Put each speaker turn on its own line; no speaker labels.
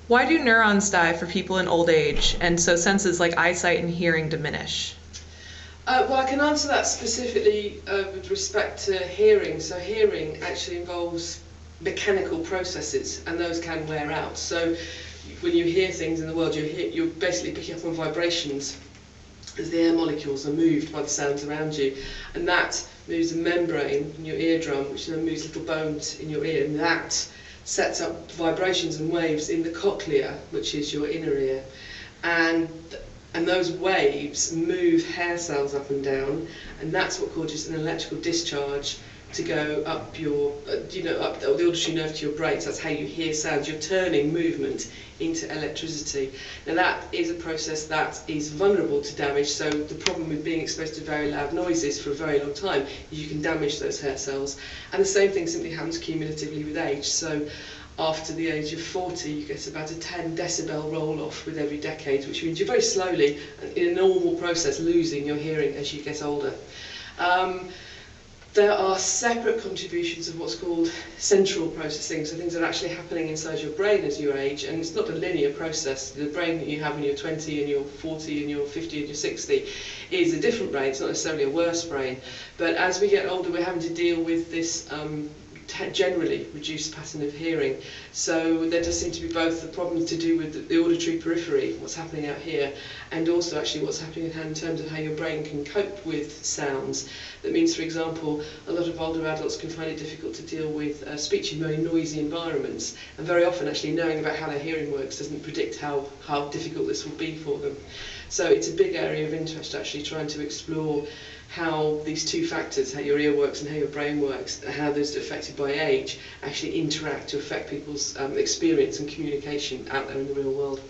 Why do neurons die for people in old age, and so senses like eyesight and hearing diminish?
Well, I can answer that specifically with respect to hearing. So hearing actually involves mechanical processes, and those can wear out. So when you hear things in the world, you're basically picking up on vibrations as the air molecules are moved by the sounds around you, and that moves the membrane in your eardrum, which then moves little bones in your ear, and that sets up vibrations and waves in the cochlea, which is your inner ear, and those waves move hair cells up and down, and that's what causes an electrical discharge to go up your, up the auditory nerve to your brain. So that's how you hear sounds. You're turning movement into electricity. Now that is a process that is vulnerable to damage. So the problem with being exposed to very loud noises for a very long time is you can damage those hair cells. And the same thing simply happens cumulatively with age. So after the age of 40, you get about a 10 decibel roll-off with every decade, which means you're very slowly, in a normal process, losing your hearing as you get older. There are separate contributions of what's called central processing, so things are actually happening inside your brain as you age, and it's not a linear process. The brain that you have when you're 20 and you're 40 and you're 50 and you're 60 is a different brain. It's not necessarily a worse brain, but as we get older we're having to deal with this generally reduced pattern of hearing. So there does seem to be both the problems to do with the auditory periphery, what's happening out here, and also actually what's happening in terms of how your brain can cope with sounds. That means, for example, a lot of older adults can find it difficult to deal with speech in very noisy environments, and very often actually knowing about how their hearing works doesn't predict how difficult this will be for them. So it's a big area of interest, actually trying to explore how these two factors, how your ear works and how your brain works, and how those are affected by age, actually interact to affect people's experience and communication out there in the real world.